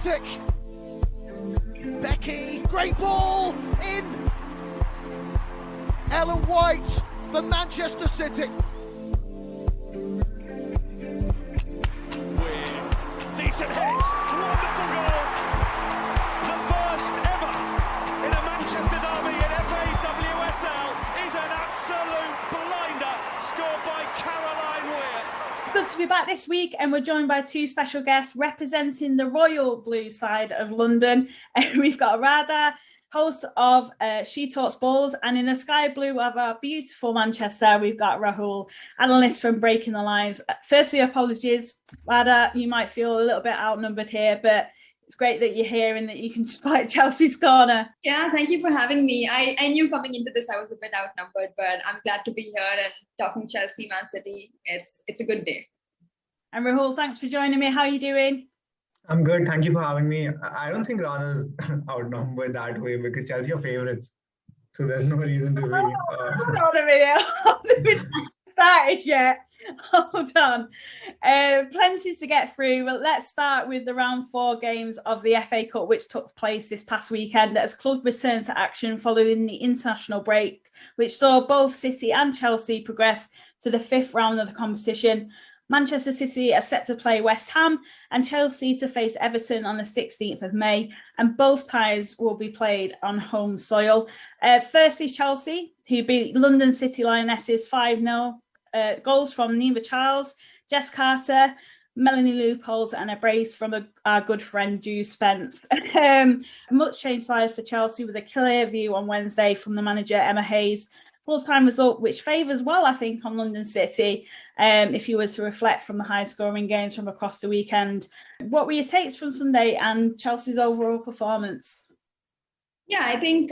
Celtic. Becky, great ball in. Ellen White for Manchester City. Decent hit, wonderful goal. The first ever in a Manchester derby in FAWSL is an absolute blinder, scored by Caroline Weir. It's good to be back this week, and we're joined by two special guests representing the royal blue side of London. We've got Radha, host of She Talks Balls, and in the sky blue of our beautiful Manchester, we've got Rahul, analyst from Breaking the Lines. Firstly, apologies, Radha, you might feel a little bit outnumbered here, but it's great that you're here and that you can fight Chelsea's corner. Yeah, thank you for having me. I knew coming into this I was a bit outnumbered, but I'm glad to be here and talking Chelsea, Man City. It's a good day. And Rahul, thanks for joining me. How are you doing? I'm good. Thank you for having me. I don't think Radha's outnumbered that way because Chelsea are favorites. So there's no reason to be. Hold on a minute. I haven't started yet. Hold on. Plenty to get through. Well, let's start with the round 4 games of the FA Cup, which took place this past weekend as clubs returned to action following the international break, which saw both City and Chelsea progress to the 5th round of the competition. Manchester City are set to play West Ham and Chelsea to face Everton on the 16th of May, and both ties will be played on home soil. Firstly, Chelsea, who beat London City Lionesses 5-0. Goals from Neva Charles, Jess Carter, Melanie Leupolz, and a brace from our good friend Drew Spence. Much changed side for Chelsea with a clear view on Wednesday from the manager Emma Hayes. Full-time result, which favours well, I think, on London City, if you were to reflect from the high-scoring games from across the weekend. What were your takes from Sunday and Chelsea's overall performance? Yeah, I think,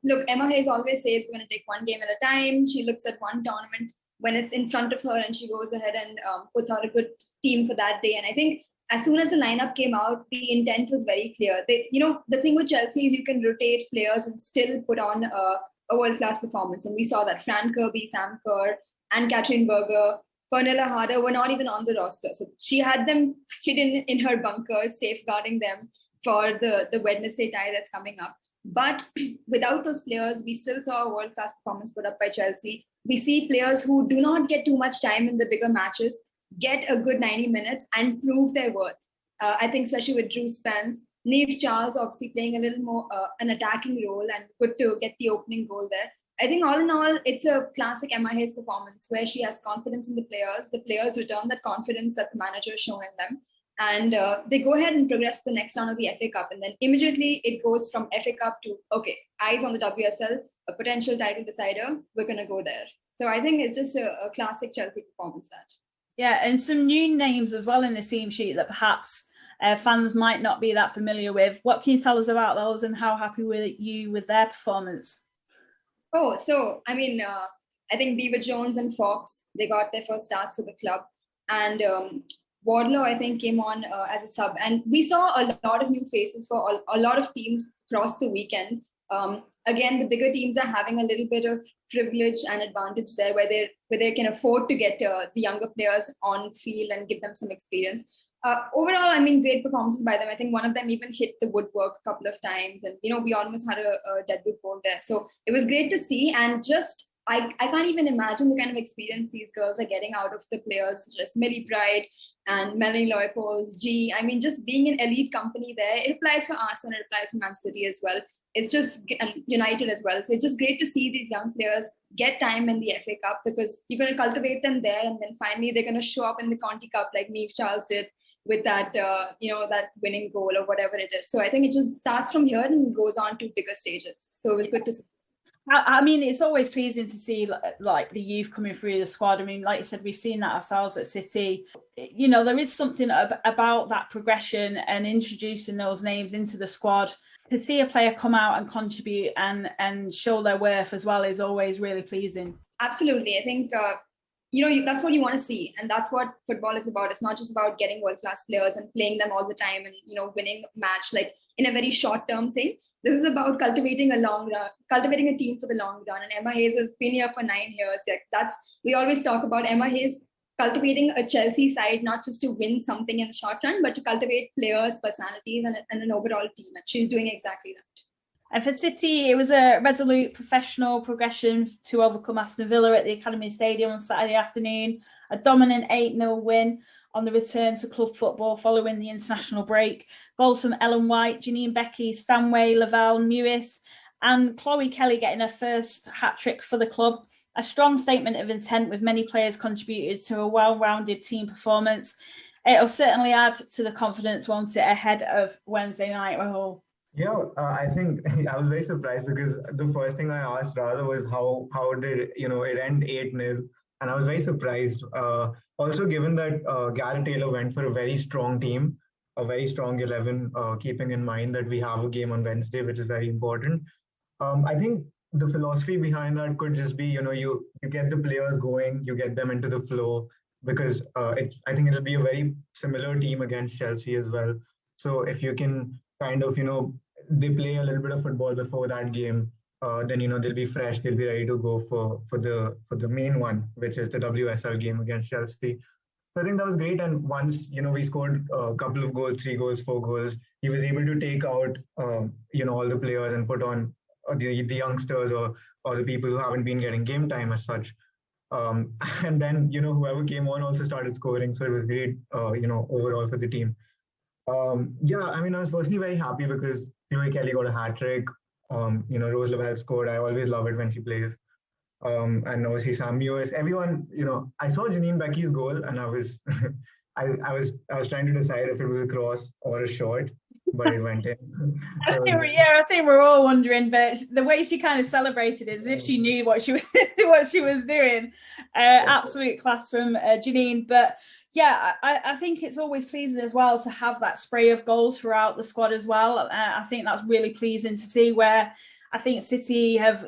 look, Emma Hayes always says we're going to take one game at a time. She looks at one tournament when it's in front of her and she goes ahead and puts out a good team for that day. And I think as soon as the lineup came out, the intent was very clear. The thing with Chelsea is you can rotate players and still put on a world-class performance. And we saw that Fran Kirby, Sam Kerr, and Katrin Berger, Pernilla Harder were not even on the roster. So she had them hidden in her bunker, safeguarding them for the Wednesday tie that's coming up. But without those players, we still saw a world-class performance put up by Chelsea. We see players who do not get too much time in the bigger matches, get a good 90 minutes and prove their worth. I think especially with Drew Spence, Neve Charles obviously playing a little more an attacking role and good to get the opening goal there. I think all in all, it's a classic Emma Hayes performance where she has confidence in the players return that confidence that the manager has shown in them, and they go ahead and progress to the next round of the FA Cup, and then immediately it goes from FA Cup to, okay, eyes on the WSL, a potential title decider, we're going to go there. So I think it's just a classic Chelsea performance that. Yeah, and some new names as well in the team sheet that perhaps fans might not be that familiar with. What can you tell us about those and how happy were you with their performance? Oh, so, I mean, I think Beaver Jones and Fox, they got their first starts with the club. And Wardlow, I think, came on as a sub. And we saw a lot of new faces for a lot of teams across the weekend. Again, the bigger teams are having a little bit of privilege and advantage there where they can afford to get the younger players on field and give them some experience. Overall, I mean, great performances by them. I think one of them even hit the woodwork a couple of times. And, we almost had a deadwood goal there. So it was great to see. And just, I can't even imagine the kind of experience these girls are getting out of the players, just Millie Bright and Melanie Leupolz, G. I mean, just being in elite company there, it applies for Arsenal, it applies for Man City as well. It's just United as well. So it's just great to see these young players get time in the FA Cup because you're going to cultivate them there. And then finally, they're going to show up in the Conti Cup like Neve Charles did with that, that winning goal or whatever it is. So I think it just starts from here and goes on to bigger stages. So it was good to see. I mean, it's always pleasing to see like the youth coming through the squad. I mean, like you said, we've seen that ourselves at City. There is something about that progression and introducing those names into the squad. To see a player come out and contribute and show their worth as well is always really pleasing. Absolutely. I think, that's what you want to see. And that's what football is about. It's not just about getting world-class players and playing them all the time and, winning a match like in a very short-term thing. This is about cultivating a team for the long run. And Emma Hayes has been here for 9 years. We always talk about Emma Hayes cultivating a Chelsea side, not just to win something in the short run, but to cultivate players, personalities, and an overall team. And she's doing exactly that. And for City, it was a resolute professional progression to overcome Aston Villa at the Academy Stadium on Saturday afternoon. A dominant 8-0 win on the return to club football following the international break. Goals from Ellen White, Janine Becky, Stanway, Lavelle, Mewis, and Chloe Kelly getting her first hat-trick for the club. A strong statement of intent with many players contributed to a well-rounded team performance. It'll certainly add to the confidence, won't it, ahead of Wednesday night, Rahul? Yeah, I think I was very surprised because the first thing I asked Radha was how did it end 8-0, and I was very surprised. Also, given that Gareth Taylor went for a very strong team, a very strong 11, keeping in mind that we have a game on Wednesday, which is very important. I think the philosophy behind that could just be you get the players going, you get them into the flow, because I think it'll be a very similar team against Chelsea as well. So if you can kind of they play a little bit of football before that game, then they'll be fresh, they'll be ready to go for the main one, which is the WSL game against Chelsea. So I think that was great. And once we scored a couple of goals, 3 goals, 4 goals, he was able to take out all the players and put on the youngsters or the people who haven't been getting game time as such. And then whoever came on also started scoring, so it was great overall for the team. Yeah, I mean, I was personally very happy because Chloe Kelly got a hat trick. Rose Lavelle scored. I always love it when she plays. And obviously Sam Mewis, everyone, I saw Janine Becky's goal and I was, I was trying to decide if it was a cross or a shot, but it went in. So I think we're all wondering, but the way she kind of celebrated it as if she knew what she was doing. Absolute class from Janine. But yeah, I think it's always pleasing as well to have that spray of goals throughout the squad as well. I think that's really pleasing to see, where I think City have,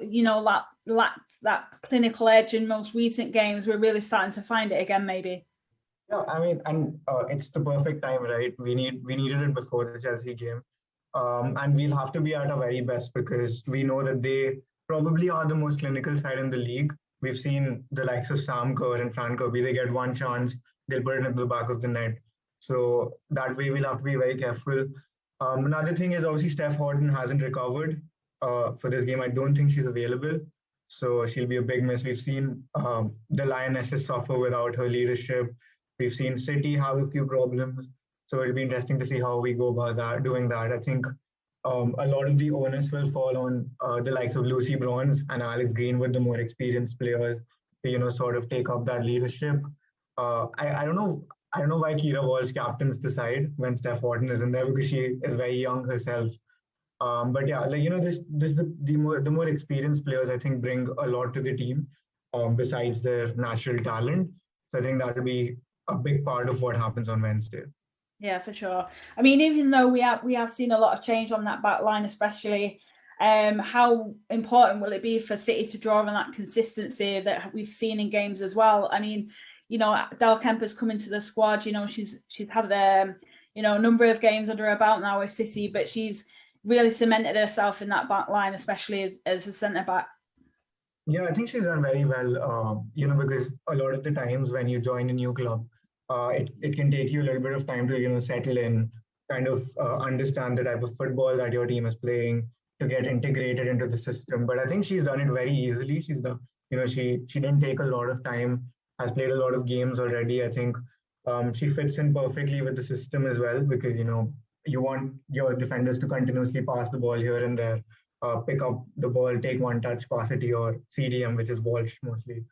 lacked that clinical edge in most recent games. We're really starting to find it again, maybe. Yeah, I mean, and it's the perfect time, right? We needed it before the Chelsea game, and we'll have to be at our very best because we know that they probably are the most clinical side in the league. We've seen the likes of Sam Kerr and Fran Kirby. They get one chance, they'll put it into the back of the net. So that way, we'll have to be very careful. Another thing is obviously Steph Horton hasn't recovered for this game. I don't think she's available, so she'll be a big miss. We've seen the Lionesses suffer without her leadership. We've seen City have a few problems, so it'll be interesting to see how we go about doing that. I think a lot of the onus will fall on the likes of Lucy Bronze and Alex Greenwood, the more experienced players, to sort of take up that leadership. I don't know why Kira Walsh captains the side when Steph Horton is in there, because she is very young herself. But yeah, the more experienced players, I think, bring a lot to the team besides their natural talent. So I think that will be a big part of what happens on Wednesday. Yeah, for sure. I mean, even though we have seen a lot of change on that back line, especially, how important will it be for City to draw on that consistency that we've seen in games as well? I mean, Del Kemper's coming to the squad. She's had a number of games under her belt now with City, but she's really cemented herself in that back line, especially as a centre back. Yeah, I think she's done very well, because a lot of the times when you join a new club, it can take you a little bit of time to, settle in, kind of understand the type of football that your team is playing, to get integrated into the system. But I think she's done it very easily. She's done, she didn't take a lot of time, has played a lot of games already. I think she fits in perfectly with the system as well, because, you want your defenders to continuously pass the ball here and there, pick up the ball, take one touch, pass it to your CDM, which is Walsh mostly.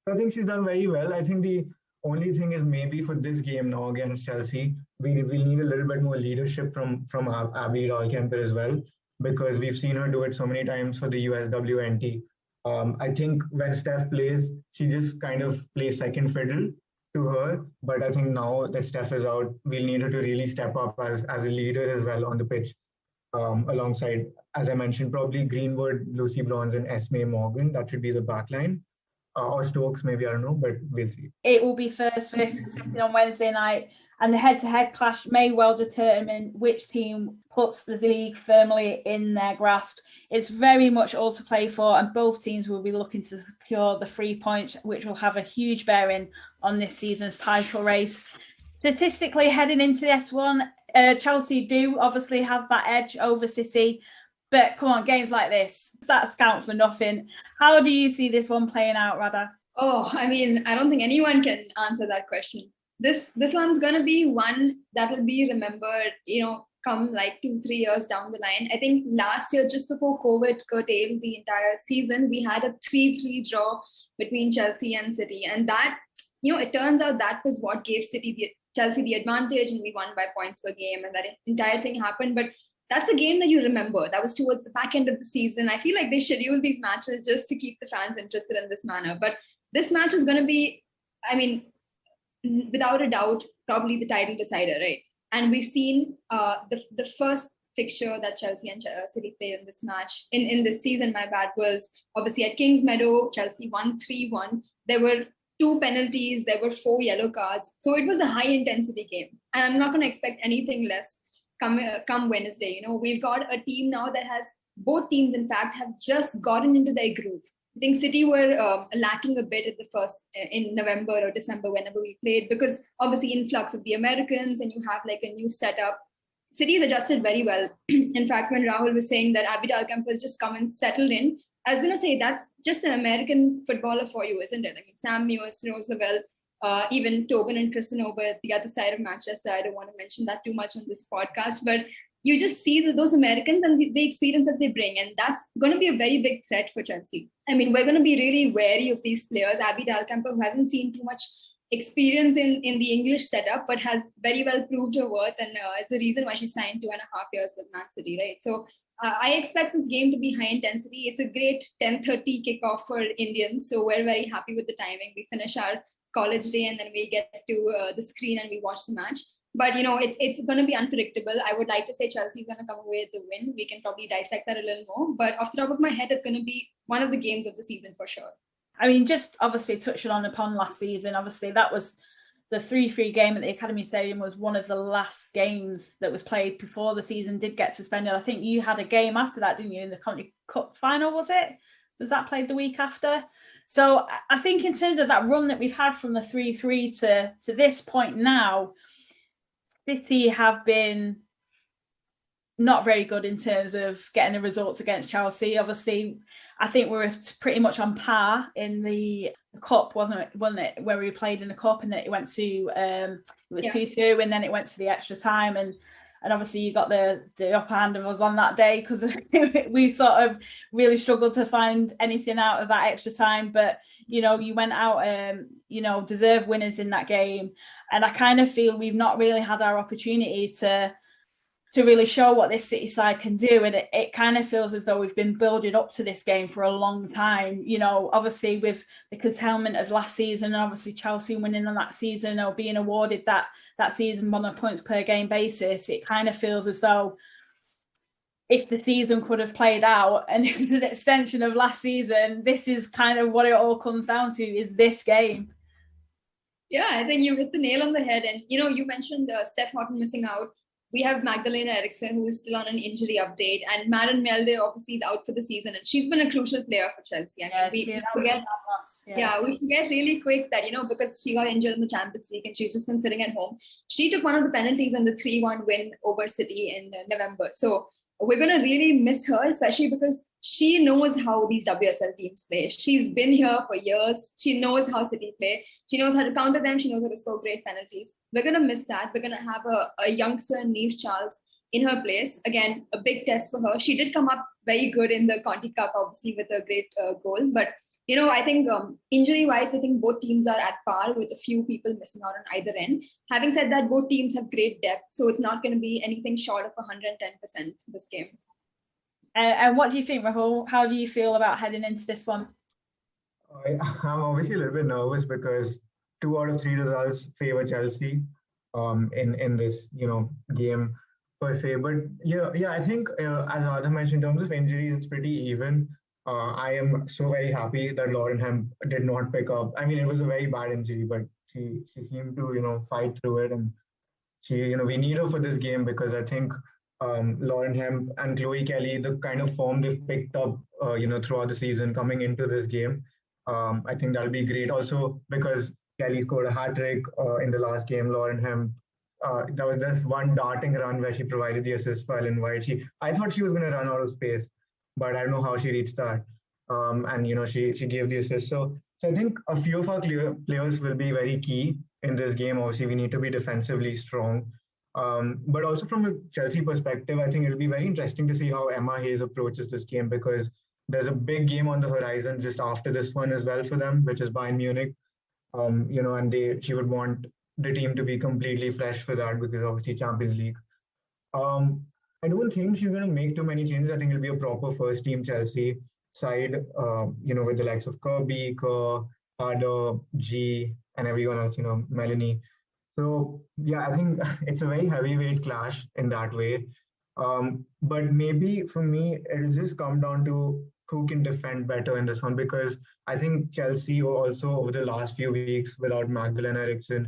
So I think she's done very well. I think the only thing is maybe for this game now against Chelsea, we need a little bit more leadership from Abby Dahlkemper as well, because we've seen her do it so many times for the USWNT. I think when Steph plays, she just kind of plays second fiddle to her. But I think now that Steph is out, we'll need her to really step up as a leader as well on the pitch. Alongside, as I mentioned, probably Greenwood, Lucy Bronze, and Esme Morgan. That should be the back line. or Stokes maybe, I don't know, but we'll see. It will be first versus second on Wednesday night, and the head-to-head clash may well determine which team puts the league firmly in their grasp. It's very much all to play for, and both teams will be looking to secure the 3 points, which will have a huge bearing on this season's title race. Statistically, heading into this one, Chelsea do obviously have that edge over City, but come on, games like this, stats count for nothing. How do you see this one playing out, Radha? Oh, I mean, I don't think anyone can answer that question. This one's gonna be one that will be remembered, come like 2-3 years down the line. I think last year, just before COVID curtailed the entire season, we had a 3-3 draw between Chelsea and City, and that, it turns out that was what gave Chelsea the advantage, and we won by points per game, and that entire thing happened. But that's a game that you remember. That was towards the back end of the season. I feel like they schedule these matches just to keep the fans interested in this manner. But this match is going to be, I mean, without a doubt, probably the title decider, right? And we've seen the first fixture that Chelsea and City played in this match, in this season, was obviously at Kings Meadow. Chelsea won 3-1. There were 2 penalties, there were 4 yellow cards. So it was a high intensity game. And I'm not going to expect anything less come Wednesday. We've got a team now that has, both teams in fact have just gotten into their groove. I think City were lacking a bit at the first in November or December whenever we played, because obviously influx of the Americans and you have like a new setup. City has adjusted very well. In fact, when Rahul was saying that Abid Alcantara has just come and settled in, I was going to say that's just an American footballer for you, isn't it? I mean, Sam Mewis, Rose Lavelle, even Tobin and Kristen over at the other side of Manchester. I don't want to mention that too much on this podcast, but you just see those Americans and the experience that they bring. And that's going to be a very big threat for Chelsea. I mean, we're going to be really wary of these players. Abid Alcantara, who hasn't seen too much experience in the English setup, but has very well proved her worth. And it's the reason why she signed 2.5 years with Man City, right? So I expect this game to be high intensity. It's a great 10:30 kickoff for Indians. So we're very happy with the timing. We finish our college day and then we get to the screen and we watch the match. But, it's going to be unpredictable. I would like to say Chelsea's going to come away with the win. We can probably dissect that a little more. But off the top of my head, it's going to be one of the games of the season for sure. I mean, just obviously touching upon last season, obviously that was the 3-3 game at the Academy Stadium was one of the last games that was played before the season did get suspended. I think you had a game after that, didn't you, in the Country Cup final, was it? Was that played the week after? So I think in terms of that run that we've had from the 3-3 to this point now, City have been not very good in terms of getting the results against Chelsea. Obviously, I think we were pretty much on par in the cup, wasn't it? Where we played in the cup, and then it went to it was 2-2, and then it went to the extra time, and obviously you got the upper hand of us on that day because we sort of really struggled to find anything out of that extra time. But you went out, deserved winners in that game, and I kind of feel we've not really had our opportunity to really show what this City side can do. And it kind of feels as though we've been building up to this game for a long time. Obviously with the curtailment of last season, and obviously Chelsea winning on that season or being awarded that season on a points per game basis, it kind of feels as though if the season could have played out and this is an extension of last season, this is kind of what it all comes down to, is this game. Yeah, I think you hit the nail on the head. And, you mentioned Steph Horton missing out. We have Magdalena Eriksson, who is still on an injury update, and Maren Mjelde obviously is out for the season, and she's been a crucial player for Chelsea. We forget really quick that, because she got injured in the Champions League and she's just been sitting at home, she took one of the penalties in the 3-1 win over City in November. So we're going to really miss her, especially because she knows how these WSL teams play. She's been here for years. She knows how City play. She knows how to counter them. She knows how to score great penalties. We're going to miss that. We're going to have a youngster, Neve Charles, in her place. Again, a big test for her. She did come up very good in the Conti Cup, obviously, with a great goal. But, I think injury-wise, I think both teams are at par with a few people missing out on either end. Having said that, both teams have great depth. So it's not going to be anything short of 110% this game. And what do you think, Rahul? How do you feel about heading into this one? I'm obviously a little bit nervous because 2 out of 3 results favor Chelsea in this game per se. But I think as Radha mentioned, in terms of injuries, it's pretty even. I am so very happy that Lauren Hemp did not pick up. I mean, it was a very bad injury, but she seemed to fight through it, and we need her for this game because I think Lauren Hemp and Chloe Kelly, the kind of form they've picked up, throughout the season coming into this game, I think that'll be great. Also because Kelly scored a hat trick in the last game. Lauren Hemp, there was this one darting run where she provided the assist for Ellen White. I thought she was going to run out of space, but I don't know how she reached that. And she gave the assist. So I think a few of our players will be very key in this game. Obviously, we need to be defensively strong. But also from a Chelsea perspective, I think it'll be very interesting to see how Emma Hayes approaches this game because there's a big game on the horizon just after this one as well for them, which is Bayern Munich. And she would want the team to be completely fresh for that because obviously Champions League. I don't think she's going to make too many changes. I think it'll be a proper first team Chelsea side, with the likes of Kirby, Kerr, Harder, G, and everyone else, Melanie. So, yeah, I think it's a very heavyweight clash in that way. But maybe for me, it'll just come down to who can defend better in this one because I think Chelsea also over the last few weeks without Magdalena Eriksson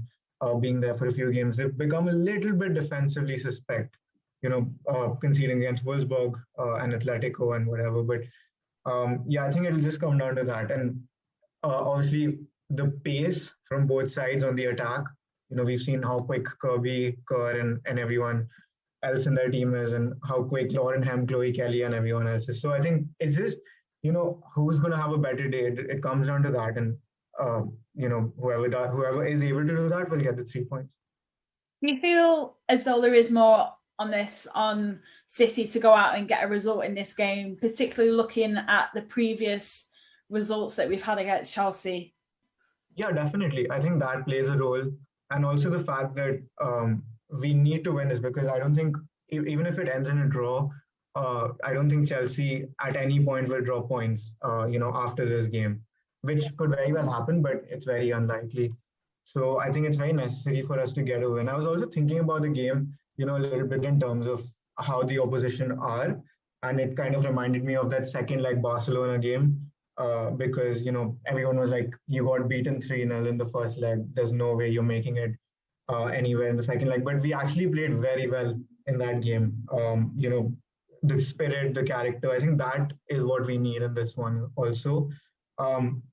being there for a few games, they've become a little bit defensively suspect, conceding against Wolfsburg and Atletico and whatever. But yeah, I think it'll just come down to that. And obviously, the pace from both sides on the attack, we've seen how quick Kirby, Kerr, and everyone else in their team is, and how quick Lauren Hemp, Chloe Kelly, and everyone else is. So I think it's just, who's going to have a better day. It comes down to that. And, whoever is able to do that will get the 3 points. Do you feel as though there is more on City to go out and get a result in this game, particularly looking at the previous results that we've had against Chelsea? Yeah, definitely. I think that plays a role. And also the fact that we need to win this because I don't think, even if it ends in a draw, I don't think Chelsea at any point will draw points, after this game, which could very well happen, but it's very unlikely. So I think it's very necessary for us to get a win. I was also thinking about the game, a little bit in terms of how the opposition are. And it kind of reminded me of that second Barcelona game because, everyone was like, you got beaten 3-0 in the first leg. There's no way you're making it anywhere in the second leg. But we actually played very well in that game. The spirit, the character, I think that is what we need in this one also.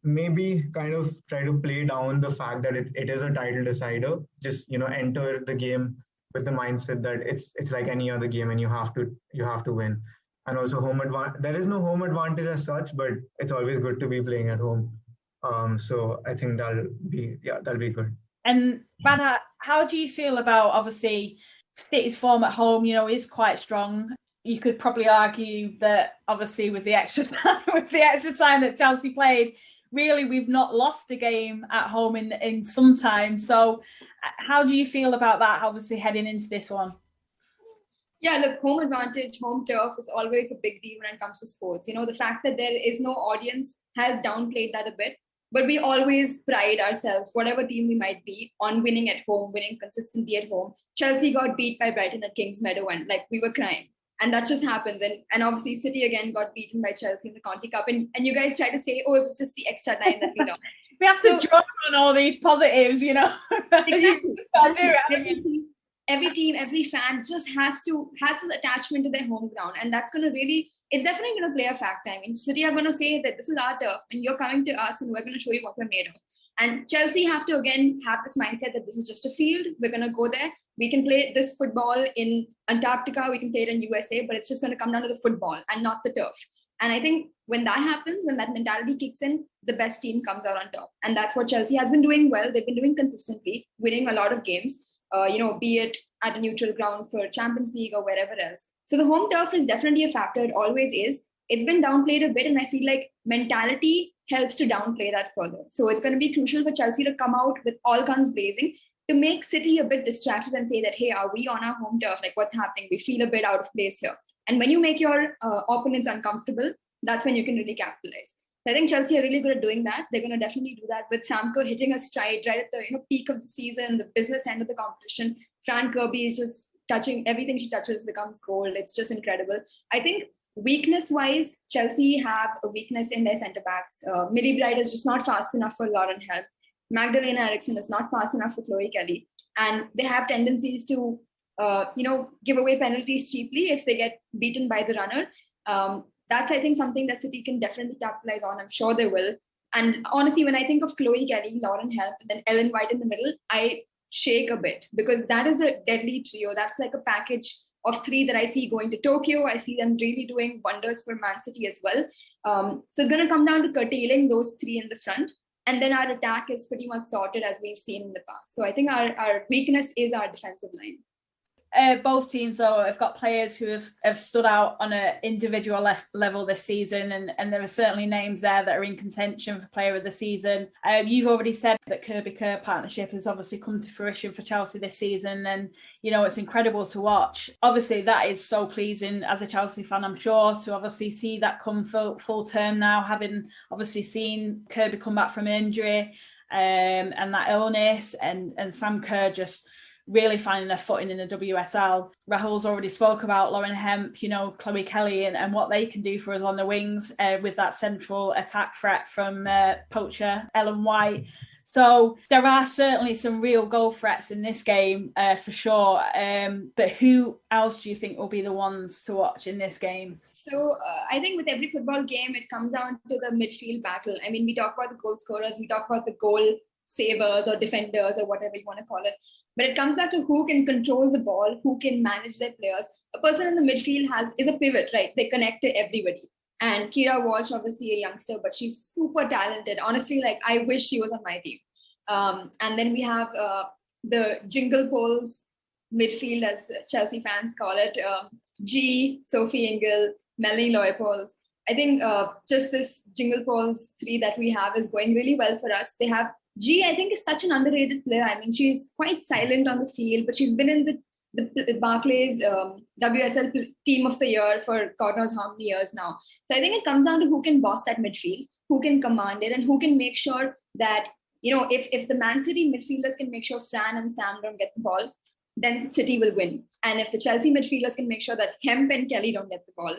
Maybe kind of try to play down the fact that it is a title decider. Just enter the game with the mindset that it's like any other game and you have to win. And also there is no home advantage as such, but it's always good to be playing at home. So I think that'll be good. And Radha, how do you feel about obviously City's form at home? Is quite strong. You could probably argue that obviously with the extra time that Chelsea played, really we've not lost a game at home in some time. So how do you feel about that, obviously heading into this one? Yeah, look, home advantage, home turf is always a big deal when it comes to sports. The fact that there is no audience has downplayed that a bit. But we always pride ourselves, whatever team we might be, on winning at home, winning consistently at home. Chelsea got beat by Brighton at Kings Meadow and we were crying. And that just happens. And obviously City again got beaten by Chelsea in the County Cup. And you guys try to say, oh, it was just the extra time that we lost. We have to draw on all these positives, Exactly. Every team, every fan just has this attachment to their home ground. And that's going to it's definitely going to play a factor. I mean, City are going to say that this is our turf and you're coming to us and we're going to show you what we're made of. And Chelsea have to, again, have this mindset that this is just a field. We're going to go there. We can play this football in Antarctica. We can play it in USA, but it's just going to come down to the football and not the turf. And I think when that happens, when that mentality kicks in, the best team comes out on top. And that's what Chelsea has been doing well. They've been doing consistently, winning a lot of games, be it at a neutral ground for Champions League or wherever else. So the home turf is definitely a factor. It always is. It's been downplayed a bit, and I feel like mentality helps to downplay that further. So it's going to be crucial for Chelsea to come out with all guns blazing to make City a bit distracted and say that, hey, are we on our home turf? Like, what's happening? We feel a bit out of place here. And when you make your opponents uncomfortable, that's when you can really capitalize. So I think Chelsea are really good at doing that. They're going to definitely do that with Sam Kerr hitting a stride right at the peak of the season, the business end of the competition. Fran Kirby is just touching everything she touches becomes gold. It's just incredible. I think Weakness-wise, Chelsea have a weakness in their centre-backs. Millie Bright is just not fast enough for Lauren Helm. Magdalena Eriksson is not fast enough for Chloe Kelly. And they have tendencies to, give away penalties cheaply if they get beaten by the runner. That's, I think, something that City can definitely capitalize on. I'm sure they will. And honestly, when I think of Chloe Kelly, Lauren Helm, and then Ellen White in the middle, I shake a bit because that is a deadly trio. That's like a package of three that I see going to Tokyo. I see them really doing wonders for Man City as well. So it's going to come down to curtailing those three in the front. And then our attack is pretty much sorted as we've seen in the past. So I think our weakness is our defensive line. Both teams, though, have got players who have stood out on an individual level this season, and there are certainly names there that are in contention for Player of the Season. You've already said that Kirby-Kerr partnership has obviously come to fruition for Chelsea this season, and it's incredible to watch. Obviously, that is so pleasing as a Chelsea fan, I'm sure, to obviously see that come full term now, having obviously seen Kirby come back from injury and that illness, and Sam Kerr just really finding their footing in the WSL. Rahul's already spoke about Lauren Hemp, Chloe Kelly and what they can do for us on the wings with that central attack threat from poacher Ellen White. So there are certainly some real goal threats in this game for sure. But who else do you think will be the ones to watch in this game? So I think with every football game, it comes down to the midfield battle. I mean, we talk about the goal scorers, we talk about the goal savers or defenders or whatever you want to call it. But it comes back to who can control the ball, who can manage their players. A person in the midfield is a pivot, right? They connect to everybody. And Kira Walsh, obviously a youngster, but she's super talented. Honestly, I wish she was on my team. And then we have the jingle poles midfield, as Chelsea fans call it. G, Sophie Ingle, Melanie Leupolz. I think just this jingle poles three that we have is going really well for us. They have G, I think, is such an underrated player. I mean, she's quite silent on the field, but she's been in the Barclays WSL Team of the Year for God knows how many years now. So I think it comes down to who can boss that midfield, who can command it, and who can make sure that, if the Man City midfielders can make sure Fran and Sam don't get the ball, then City will win. And if the Chelsea midfielders can make sure that Hemp and Kelly don't get the ball,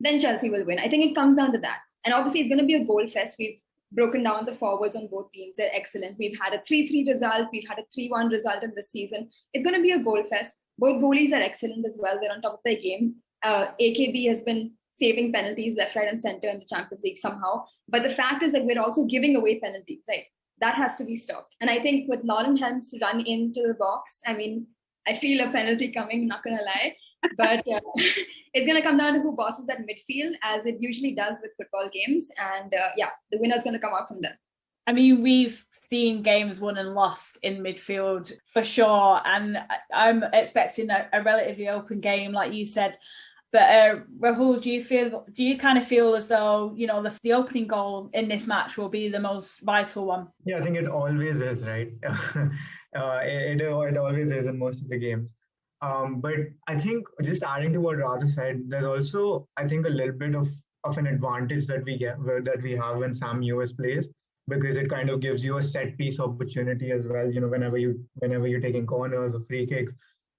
then Chelsea will win. I think it comes down to that. And obviously, it's going to be a goal fest. We've broken down the forwards on both teams. They're excellent. We've had a 3-3 result. We've had a 3-1 result in this season. It's going to be a goal fest. Both goalies are excellent as well. They're on top of their game. AKB has been saving penalties left, right, and center in the Champions League somehow. But the fact is that we're also giving away penalties, right? That has to be stopped. And I think with Lauren Helm's run into the box, I mean, I feel a penalty coming, not going to lie. But it's going to come down to who bosses that midfield, as it usually does with football games. And the winner's going to come out from there. I mean, we've seen games won and lost in midfield for sure. And I'm expecting a relatively open game, like you said. But Rahul, do you kind of feel as though, the opening goal in this match will be the most vital one? Yeah, I think it always is, right? It always is in most of the games. But I think just adding to what Radha said, there's also, I think, a little bit of an advantage that we have when Sam Ewers plays, because it kind of gives you a set piece opportunity as well. Whenever you're taking corners or free kicks,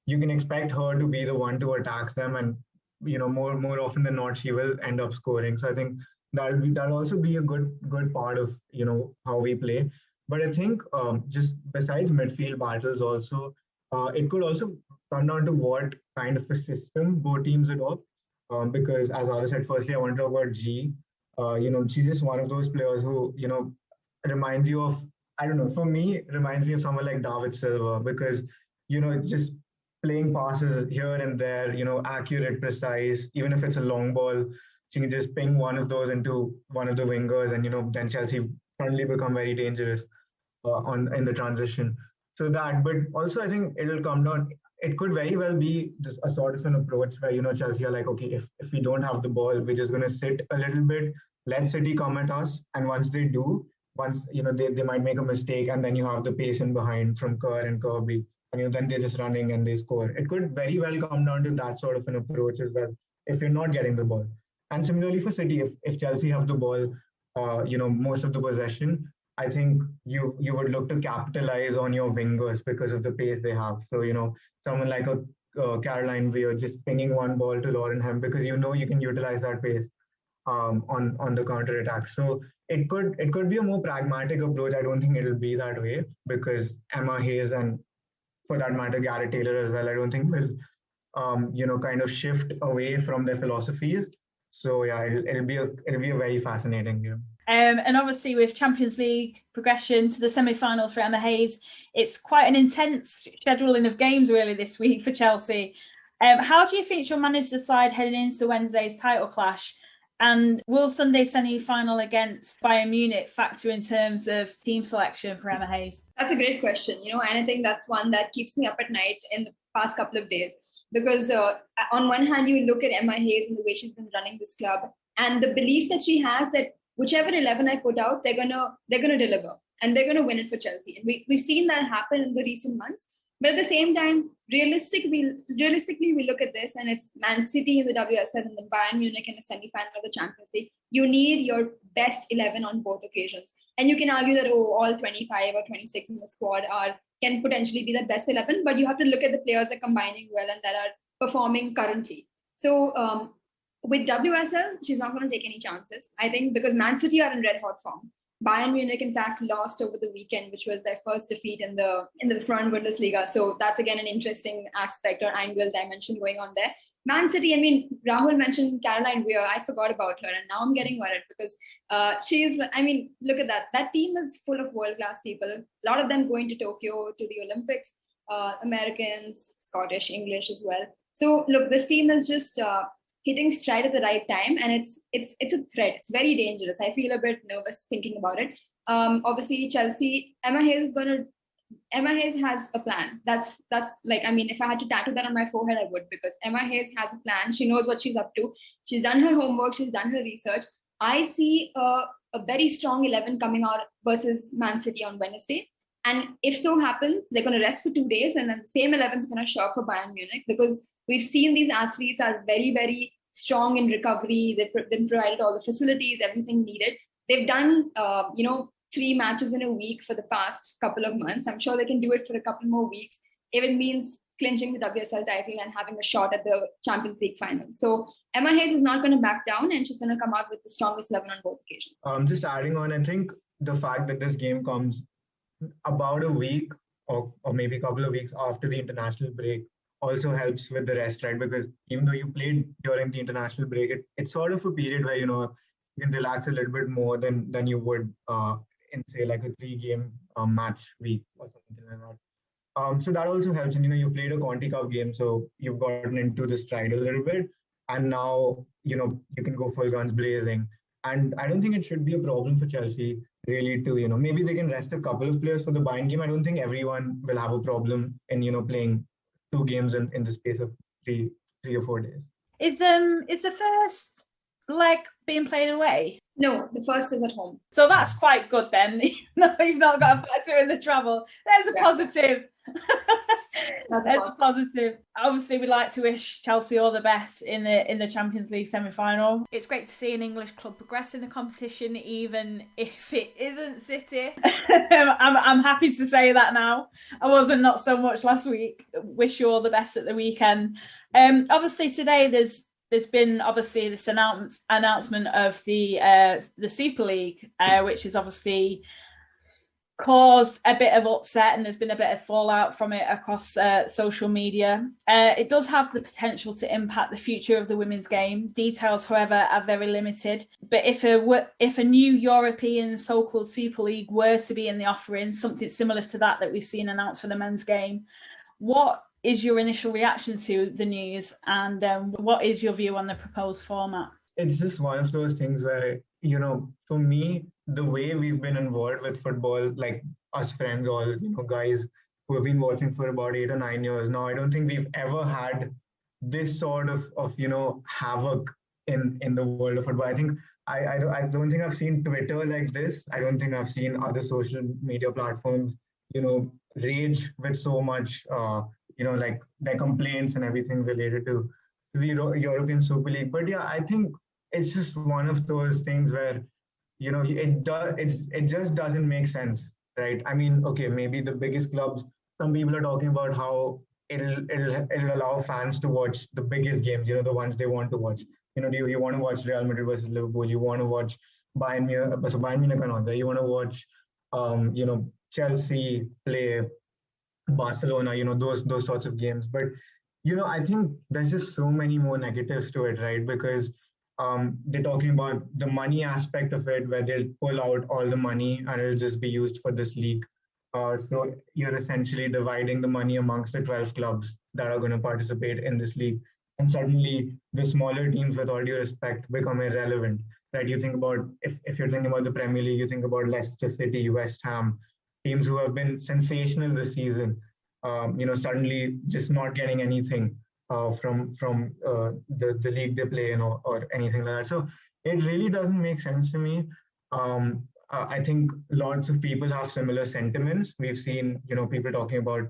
you can expect her to be the one to attack them, and more often than not, she will end up scoring. So I think that'll also be a good part of how we play. But I think just besides midfield battles, also it could also come down to what kind of a system both teams adopt. Because as I said, firstly, I want to talk about G. She's just one of those players who reminds you of, I don't know, for me, it reminds me of someone like David Silva, because just playing passes here and there, accurate, precise, even if it's a long ball, she can just ping one of those into one of the wingers, and then Chelsea suddenly become very dangerous in the transition. So that, but also I think it'll come down. It could very well be just a sort of an approach where Chelsea are like, okay, if we don't have the ball, we're just going to sit a little bit, let City come at us, and once they do, they might make a mistake, and then you have the pace in behind from Kerr and Kirby. And then they're just running and they score. It could very well come down to that sort of an approach as well, if you're not getting the ball. And similarly for City, if Chelsea have the ball, most of the possession, I think you would look to capitalize on your wingers because of the pace they have. So, someone like a Caroline Weir just pinging one ball to Lauren Hemp because you know you can utilize that pace on the counter attack. So it could be a more pragmatic approach. I don't think it'll be that way because Emma Hayes and for that matter Garrett Taylor as well, I don't think will kind of shift away from their philosophies. So yeah, it'll be a very fascinating game. And obviously with Champions League progression to the semi-finals for Emma Hayes, it's quite an intense scheduling of games really this week for Chelsea. How do you think she'll manage the side heading into Wednesday's title clash? And will Sunday's semi-final against Bayern Munich factor in terms of team selection for Emma Hayes? That's a great question, and I think that's one that keeps me up at night in the past couple of days. Because on one hand, you look at Emma Hayes and the way she's been running this club and the belief that she has that whichever 11 I put out, they're gonna deliver and they're gonna win it for Chelsea. And we've seen that happen in the recent months. But at the same time, realistically, we look at this and it's Man City in the WSL and then Bayern Munich in the semi-final of the Champions League. You need your best 11 on both occasions. And you can argue that, all 25 or 26 in the squad can potentially be the best 11, but you have to look at the players that are combining well and that are performing currently. So with WSL, she's not going to take any chances, I think, because Man City are in red hot form. Bayern Munich, in fact, lost over the weekend, which was their first defeat in the Frauen Bundesliga. So that's again an interesting aspect or angle dimension going on there. Man City, I mean, Rahul mentioned Caroline Weir. I forgot about her, and now I'm getting worried because look at that. That team is full of world-class people. A lot of them going to Tokyo, to the Olympics, Americans, Scottish, English as well. So look, this team is just hitting stride at the right time, and it's a threat. It's very dangerous. I feel a bit nervous thinking about it. Obviously, Chelsea, Emma Hayes has a plan. That's like, I mean, if I had to tattoo that on my forehead, I would, because Emma Hayes has a plan. She knows what she's up to. She's done her homework. She's done her research. I see a very strong 11 coming out versus Man City on Wednesday. And if so happens, they're going to rest for 2 days, and then the same 11 is going to show up for Bayern Munich, because we've seen these athletes are very, very strong in recovery. They've been provided all the facilities, everything needed. They've done, 3 matches in a week for the past couple of months. I'm sure they can do it for a couple more weeks if it means clinching the WSL title and having a shot at the Champions League final. So Emma Hayes is not going to back down, and she's going to come out with the strongest 11 on both occasions. Just adding on, I think the fact that this game comes about a week or maybe a couple of weeks after the international break also helps with the rest, right? Because even though you played during the international break, it's sort of a period where, you can relax a little bit more than you would in, say, like a 3-game match week or something like that. So that also helps. And, you've played a Conti Cup game, so you've gotten into the stride a little bit. And now, you can go full guns blazing. And I don't think it should be a problem for Chelsea really to, maybe they can rest a couple of players for the Bayern game. I don't think everyone will have a problem in, playing 2 games in the space of 3 or 4 days. Is the first leg being played away? No, the first is at home. So that's quite good then. You've not got a factor in the travel. There's a positive. There's a positive. Obviously, we'd like to wish Chelsea all the best in the Champions League semi-final. It's great to see an English club progress in the competition, even if it isn't City. I'm happy to say that now. I wasn't, not so much last week. Wish you all the best at the weekend. Obviously, today there's been obviously this announcement of the Super League, which has obviously caused a bit of upset, and there's been a bit of fallout from it across social media. It does have the potential to impact the future of the women's game. Details, however, are very limited. But if a new European so-called Super League were to be in the offering, something similar to that we've seen announced for the men's game, what is your initial reaction to the news, and what is your view on the proposed format? It's just one of those things where, for me, the way we've been involved with football, like us friends, all, guys who have been watching for about 8 or 9 years now, I don't think we've ever had this sort of havoc in the world of football. I think I don't think I've seen Twitter like this. I don't think I've seen other social media platforms, rage with so much, like their complaints and everything related to the European Super League. But yeah, I think it's just one of those things where, it just doesn't make sense, right? I mean, okay, maybe the biggest clubs, some people are talking about how it'll allow fans to watch the biggest games, the ones they want to watch. Do you want to watch Real Madrid versus Liverpool? You want to watch Bayern Munich and all that. You want to watch, Chelsea play Barcelona, those sorts of games. But I think there's just so many more negatives to it, right? Because they're talking about the money aspect of it, where they'll pull out all the money and it'll just be used for this league. So you're essentially dividing the money amongst the 12 clubs that are going to participate in this league. And suddenly the smaller teams, with all due respect, become irrelevant, right? You think about, if you're thinking about the Premier League, you think about Leicester City, West Ham, teams who have been sensational this season, suddenly just not getting anything from the league they play in, or anything like that. So it really doesn't make sense to me. I think lots of people have similar sentiments. We've seen, people talking about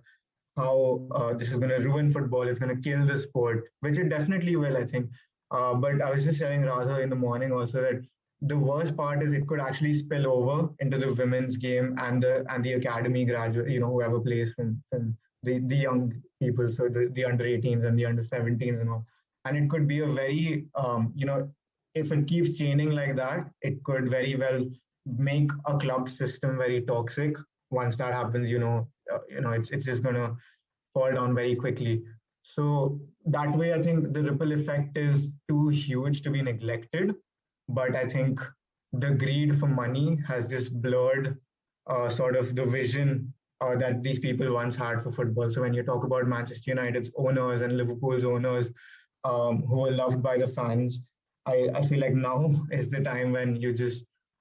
how this is going to ruin football, it's going to kill the sport, which it definitely will, I think. But I was just telling Radha in the morning also that the worst part is it could actually spill over into the women's game and the academy graduate, whoever plays from the young people, so the under 18s and the under 17s and all. And it could be a very, if it keeps chaining like that, it could very well make a club system very toxic. Once that happens, it's just going to fall down very quickly. So that way, I think the ripple effect is too huge to be neglected. But I think the greed for money has just blurred sort of the vision that these people once had for football. So when you talk about Manchester United's owners and Liverpool's owners, who are loved by the fans, I feel like now is the time when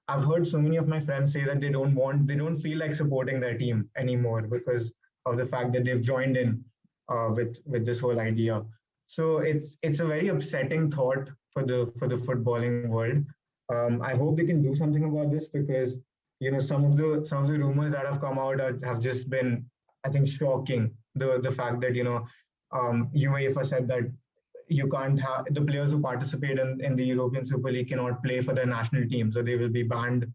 I've heard so many of my friends say that they don't feel like supporting their team anymore because of the fact that they've joined in with this whole idea. So it's a very upsetting thought for the footballing world. I hope they can do something about this, because some of the rumors that have come out have just been, I think, shocking. The fact that UEFA said that you can't have the players who participate in the European Super League cannot play for their national team, so they will be banned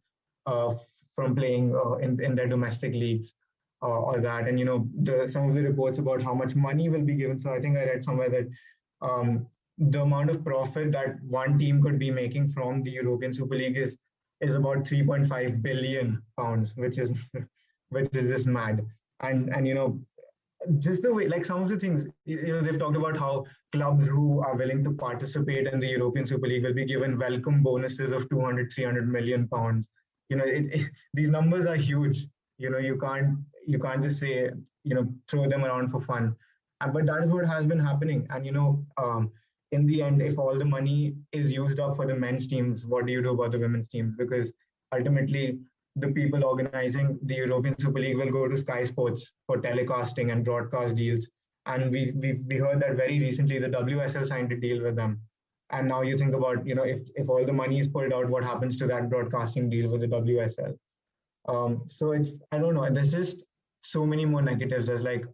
from playing in their domestic leagues or that. And some of the reports about how much money will be given. So I think I read somewhere that the amount of profit that one team could be making from the European Super League is about 3.5 billion pounds, which is just mad. And just the way, like some of the things, they've talked about how clubs who are willing to participate in the European Super League will be given welcome bonuses of 200, 300 million pounds. These numbers are huge. You can't just say, throw them around for fun. But that is what has been happening. And, in the end, if all the money is used up for the men's teams, what do you do about the women's teams? Because ultimately, the people organizing the European Super League will go to Sky Sports for telecasting and broadcast deals. And we heard that very recently the WSL signed a deal with them. And now you think about, if all the money is pulled out, what happens to that broadcasting deal with the WSL? So I don't know, there's just so many more negatives. There's like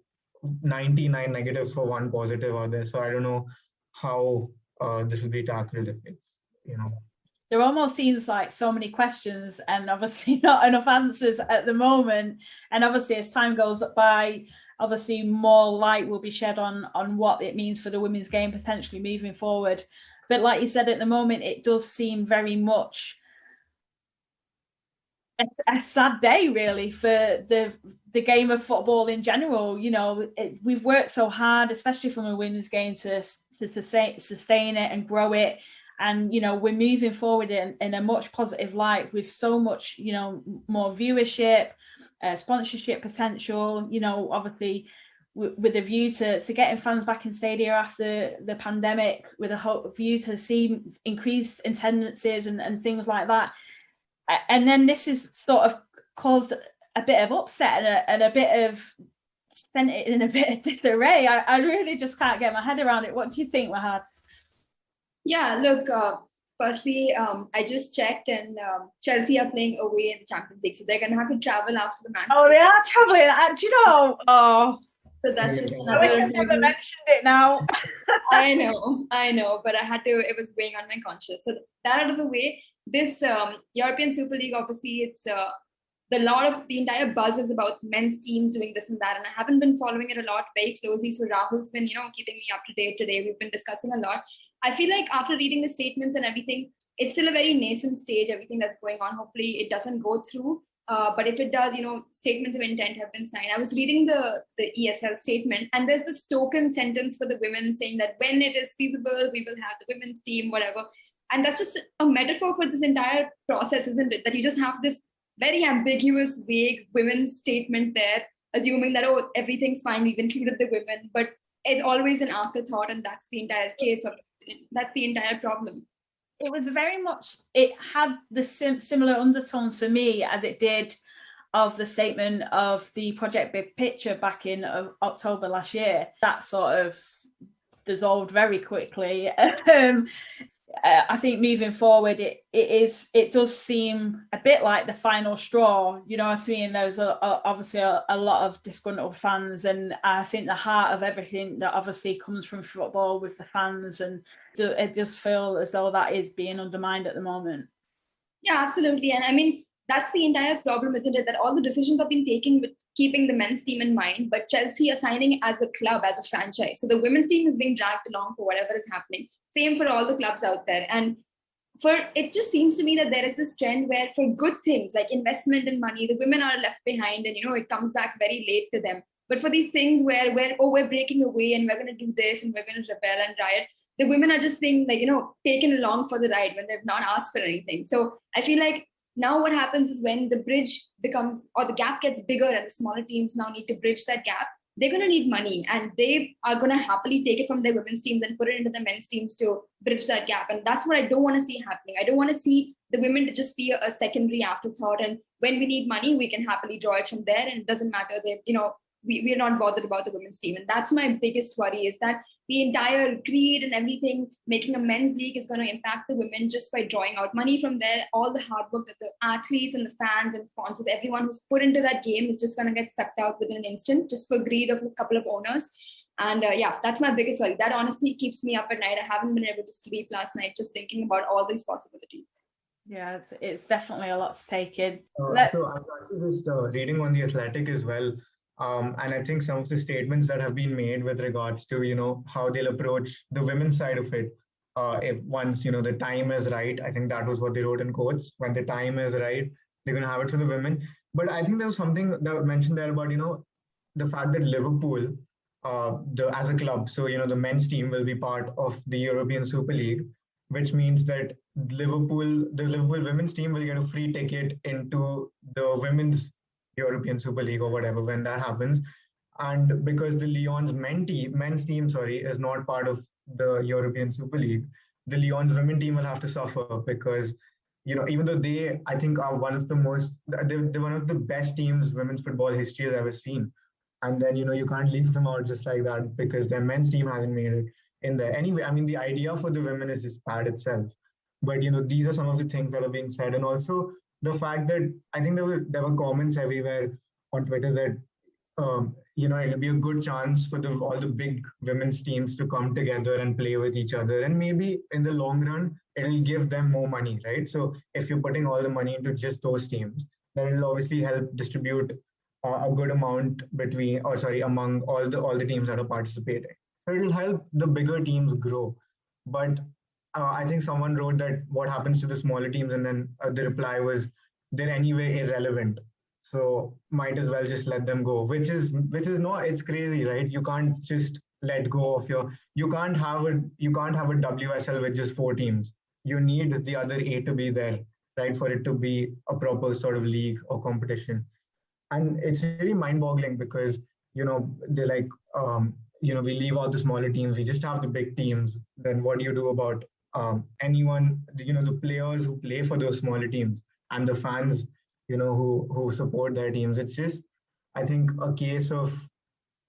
99 negatives for one positive out there. So I don't know how this will be tackled if it's, There almost seems like so many questions and obviously not enough answers at the moment. And obviously as time goes by, obviously more light will be shed on what it means for the women's game potentially moving forward. But like you said, at the moment, it does seem very much a sad day really for the game of football in general. We've worked so hard, especially from a women's game, to sustain it and grow it. And, we're moving forward in a much positive light with so much, more viewership, sponsorship potential, obviously with a view to getting fans back in stadia after the pandemic, with a view to see increased attendances and things like that. And then this is sort of caused a bit of upset and a bit of sent it in a bit of disarray. I really just can't get my head around it. What do you think, Mahad? Yeah, look, firstly, I just checked, and Chelsea are playing away in the Champions League, so they're going to have to travel after the match. Oh, they are traveling. Do you know? Oh, so that's just another. I wish I never mentioned it now. I know, but I had to. It was weighing on my conscience. So that out of the way, this European Super League, obviously, it's the entire buzz is about men's teams doing this and that, and I haven't been following it a lot very closely. So Rahul's been, keeping me up to date today. We've been discussing a lot. I feel like after reading the statements and everything, it's still a very nascent stage, everything that's going on. Hopefully it doesn't go through. But if it does, statements of intent have been signed. I was reading the ESL statement, and there's this token sentence for the women saying that when it is feasible, we will have the women's team, whatever. And that's just a metaphor for this entire process, isn't it? That you just have this very ambiguous, vague women's statement there, assuming that, oh, everything's fine, we've included the women, but it's always an afterthought, and that's the entire case of that's the entire problem. It was very much, it had the similar undertones for me as it did of the statement of the Project Big Picture back in October last year. That sort of dissolved very quickly. I think moving forward, it does seem a bit like the final straw. You know what I mean? There's obviously a lot of disgruntled fans, and I think the heart of everything that obviously comes from football with the fans, and it just feels as though that is being undermined at the moment. Yeah, absolutely. And I mean, that's the entire problem, isn't it? That all the decisions have been taken with keeping the men's team in mind, but Chelsea are signing as a club, as a franchise. So the women's team is being dragged along for whatever is happening. Same for all the clubs out there. And it just seems to me that there is this trend where for good things like investment and money, the women are left behind, and it comes back very late to them. But for these things where we're breaking away and we're going to do this and we're going to rebel and riot, the women are just being taken along for the ride when they've not asked for anything. So I feel like now what happens is when the bridge becomes, or the gap gets bigger and the smaller teams now need to bridge that gap, they're going to need money, and they are going to happily take it from their women's teams and put it into the men's teams to bridge that gap. And that's what I don't want to see happening. I don't want to see the women to just be a secondary afterthought. And when we need money, we can happily draw it from there. And it doesn't matter that, we're not bothered about the women's team. And that's my biggest worry, is that the entire greed and everything, making a men's league is going to impact the women just by drawing out money from there. All the hard work that the athletes and the fans and sponsors, everyone who's put into that game, is just going to get sucked out within an instant, just for greed of a couple of owners. And that's my biggest worry. That honestly keeps me up at night. I haven't been able to sleep last night just thinking about all these possibilities. Yeah, it's definitely a lot to take in. So I was actually just reading on The Athletic as well. And I think some of the statements that have been made with regards to, how they'll approach the women's side of it, if once, the time is right. I think that was what they wrote in quotes. When the time is right, they're going to have it for the women. But I think there was something that was mentioned there about, the fact that Liverpool, as a club, so, the men's team will be part of the European Super League, which means that the Liverpool women's team will get a free ticket into the women's European Super League or whatever when that happens. And because the Lyon's men's team is not part of the European Super League, the Lyon's women team will have to suffer, because even though they, I think, are they're one of the best teams women's football history has ever seen, and then you can't leave them out just like that because their men's team hasn't made it in there. Anyway, I mean, the idea for the women is just bad itself, but these are some of the things that are being said. And also the fact that I think there were comments everywhere on Twitter that it'll be a good chance for all the big women's teams to come together and play with each other, and maybe in the long run it'll give them more money, right? So if you're putting all the money into just those teams, then it'll obviously help distribute a good amount among all the teams that are participating. So it'll help the bigger teams grow. But I think someone wrote that what happens to the smaller teams, and then the reply was they're anyway irrelevant, so might as well just let them go, which is not, it's crazy, right? You can't just let go of you can't have a WSL with just 4 teams. You need the other 8 to be there, right, for it to be a proper sort of league or competition. And it's really mind-boggling because they're like we leave out the smaller teams, we just have the big teams. Then what do you do about anyone, the players who play for those smaller teams and the fans, who support their teams? It's just, I think, a case of,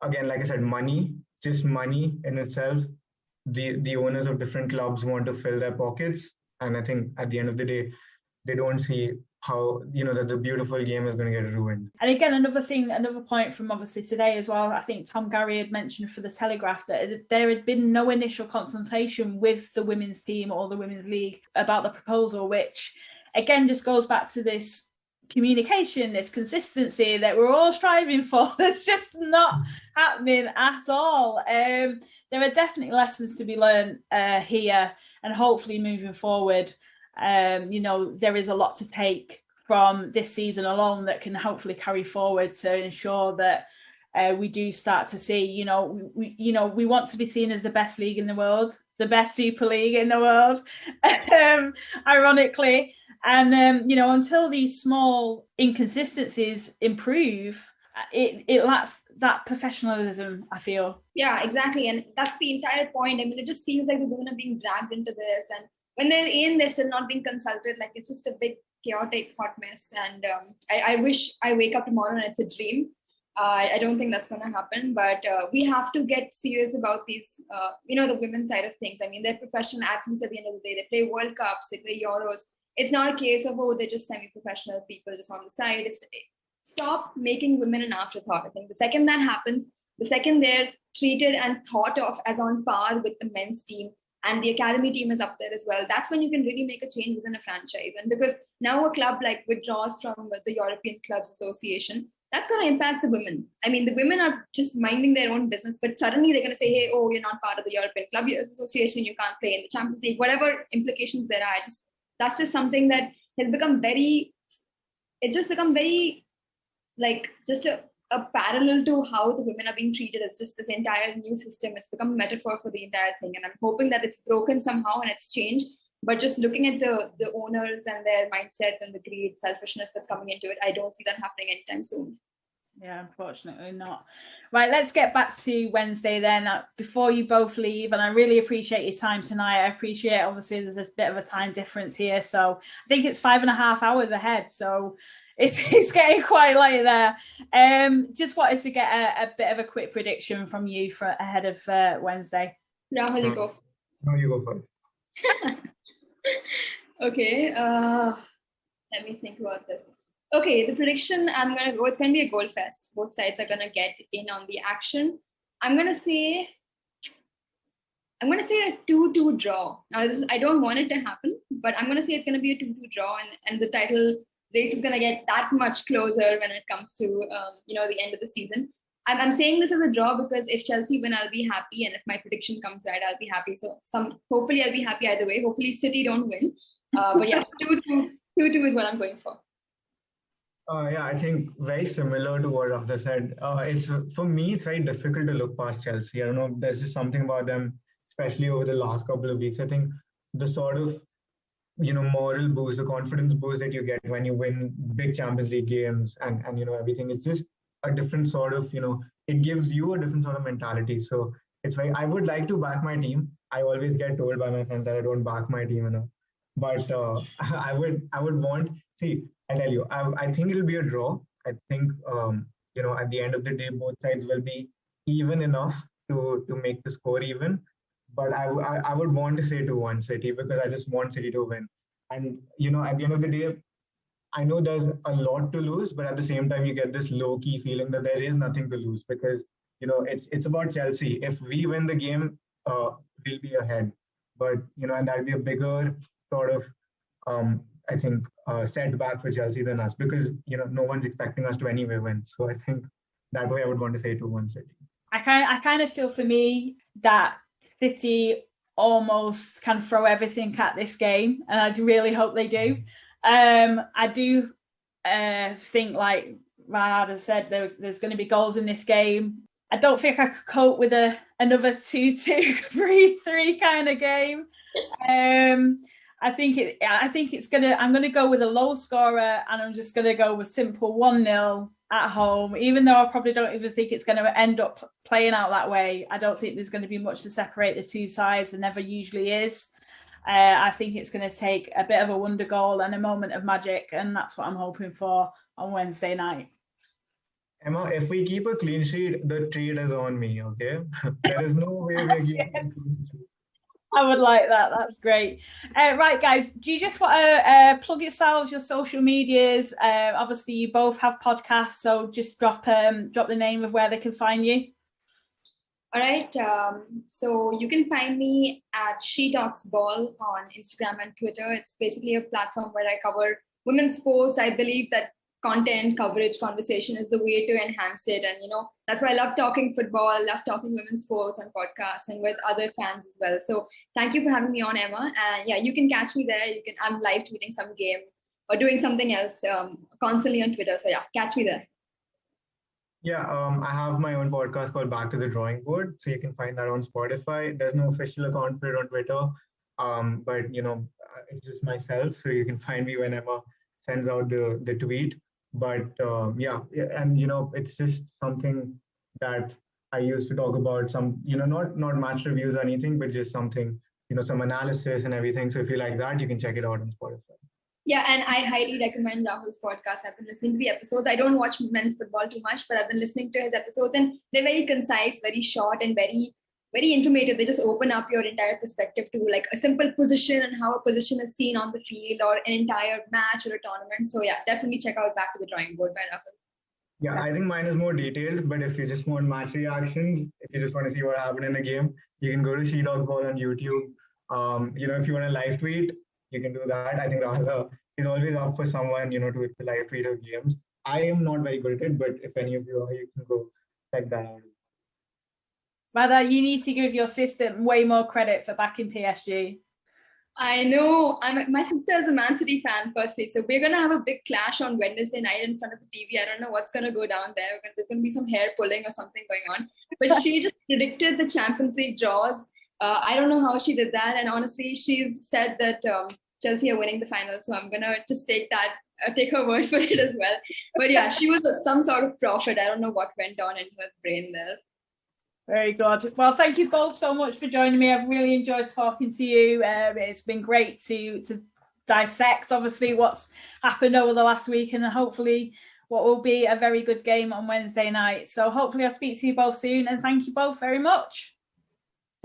again, like I said, money, just money in itself. The owners of different clubs want to fill their pockets. And I think at the end of the day, they don't see how, that the beautiful game is going to get ruined. And again, another point from obviously today as well, I think Tom Gary had mentioned for the Telegraph that there had been no initial consultation with the women's team or the women's league about the proposal, which again just goes back to this communication, this consistency that we're all striving for. That's just not happening at all. There are definitely lessons to be learned here, and hopefully moving forward, there is a lot to take from this season alone that can hopefully carry forward to ensure that we do start to see, we want to be seen as the best league in the world, the best Super League in the world, ironically. And, until these small inconsistencies improve, it lacks that professionalism, I feel. Yeah, exactly. And that's the entire point. I mean, it just feels like the women are being dragged into this. And when they're still not being consulted. Like, it's just a big, chaotic, hot mess. And I wish I wake up tomorrow and it's a dream. I don't think that's going to happen, but we have to get serious about these, the women's side of things. I mean, they're professional athletes at the end of the day. They play World Cups, they play Euros. It's not a case of, they're just semi-professional people just on the side. Stop making women an afterthought. I think the second that happens, the second they're treated and thought of as on par with the men's team, and the academy team is up there as well, that's when you can really make a change within a franchise. And because now a club like withdraws from the European Clubs Association, that's going to impact the women. I mean, the women are just minding their own business, but suddenly they're going to say, hey, you're not part of the European Club Association, you can't play in the Champions League, whatever implications there are. That's just something that has become very, like, just a parallel to how the women are being treated. As just this entire new system. It's become a metaphor for the entire thing. And I'm hoping that it's broken somehow and it's changed. But just looking at the owners and their mindsets and the greed, selfishness that's coming into it, I don't see that happening anytime soon. Yeah, unfortunately not. Right, let's get back to Wednesday then. Before you both leave, and I really appreciate your time tonight. I appreciate, obviously, there's this bit of a time difference here. So I think it's 5.5 hours ahead. So it's getting quite late there. Just wanted to get a bit of a quick prediction from you for ahead of Wednesday. Rahul, you go. No, you go first. Okay, let me think about this. Okay, the prediction, I'm going to go, it's going to be a goal fest. Both sides are going to get in on the action. I'm going to say a 2-2 draw. Now, I don't want it to happen, but I'm going to say it's going to be a 2-2 draw, and the title race is going to get that much closer when it comes to, the end of the season. I'm saying this as a draw because if Chelsea win, I'll be happy. And if my prediction comes right, I'll be happy. So hopefully I'll be happy either way. Hopefully City don't win. But yeah, 2-2 is what I'm going for. Yeah, I think very similar to what Radha said. For me, it's very difficult to look past Chelsea. I don't know, there's just something about them, especially over the last couple of weeks. I think the sort of, moral boost, the confidence boost that you get when you win big Champions League games and everything, it's just a different sort of, it gives you a different sort of mentality. So I would like to back my team. I always get told by my friends that I don't back my team enough. But I would want, I tell you, I think it'll be a draw. I think, at the end of the day, both sides will be even enough to make the score even. But I would want to say 2-1 City because I just want City to win. And, at the end of the day, I know there's a lot to lose, but at the same time, you get this low-key feeling that there is nothing to lose because, it's about Chelsea. If we win the game, we'll be ahead. But, and that'll be a bigger sort of, I think, setback for Chelsea than us because, no one's expecting us to anyway win. So I think that way I would want to say 2-1 City. I kind of feel for me that City almost can throw everything at this game, and I really hope they do. I do think, like Radha said, there's going to be goals in this game. I don't think I could cope with another 2-2, 3-3 kind of game. I think it's gonna. I'm gonna go with a low scorer, and I'm just gonna go with simple 1-0 at home. Even though I probably don't even think it's going to end up playing out that way. I don't think there's going to be much to separate the two sides. There never usually is. I think it's going to take a bit of a wonder goal and a moment of magic, and that's what I'm hoping for on Wednesday night. Emma, if we keep a clean sheet, the trade is on me. Okay, there is no way we're keeping a clean sheet. I would like that. That's great. Right, guys, do you just want to plug yourselves, your social medias? Obviously, you both have podcasts, so just drop the name of where they can find you. All right. So you can find me at She Talks Ball on Instagram and Twitter. It's basically a platform where I cover women's sports. I believe that content, coverage, conversation is the way to enhance it. And, that's why I love talking football, I love talking women's sports on podcasts and with other fans as well. So thank you for having me on, Emma. And yeah, you can catch me there. I'm live tweeting some game or doing something else constantly on Twitter. So yeah, catch me there. Yeah, I have my own podcast called Back to the Drawing Board. So you can find that on Spotify. There's no official account for it on Twitter. But it's just myself. So you can find me when Emma sends out the tweet. But yeah, and it's just something that I used to talk about some, not match reviews or anything, but just something, some analysis and everything. So if you like that, you can check it out on Spotify. Yeah, and I highly recommend Rahul's podcast. I've been listening to the episodes. I don't watch men's football too much, but I've been listening to his episodes, and they're very concise, very short, and very, very informative. They just open up your entire perspective to like a simple position and how a position is seen on the field or an entire match or a tournament. So yeah, definitely check out Back to the Drawing Board by Rahul. Yeah, I think mine is more detailed, but if you just want match reactions, if you just want to see what happened in a game, you can go to She Dogs Ball on YouTube. If you want to live tweet, you can do that. I think Radha is always up for someone, to live tweet her games. I am not very good at it, but if any of you are, you can go check that out. Radha, you need to give your sister way more credit for backing PSG. I know. My sister is a Man City fan, firstly. So we're going to have a big clash on Wednesday night in front of the TV. I don't know what's going to go down there. There's going to be some hair pulling or something going on. But she just predicted the Champions League draws. I don't know how she did that. And honestly, she's said that Chelsea are winning the final. So I'm going to just take her word for it as well. But yeah, she was some sort of prophet. I don't know what went on in her brain there. Very good. Well, thank you both so much for joining me. I've really enjoyed talking to you. It's been great to dissect, obviously, what's happened over the last week and hopefully what will be a very good game on Wednesday night. So hopefully I'll speak to you both soon, and thank you both very much.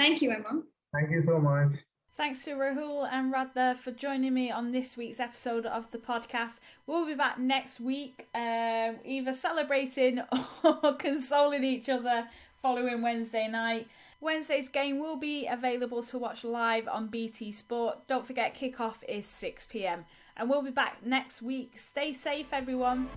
Thank you, Emma. Thank you so much. Thanks to Rahul and Radha for joining me on this week's episode of the podcast. We'll be back next week, either celebrating or consoling each other following Wednesday night. Wednesday's game will be available to watch live on BT Sport. Don't forget, kickoff is 6 p.m. And we'll be back next week. Stay safe, everyone.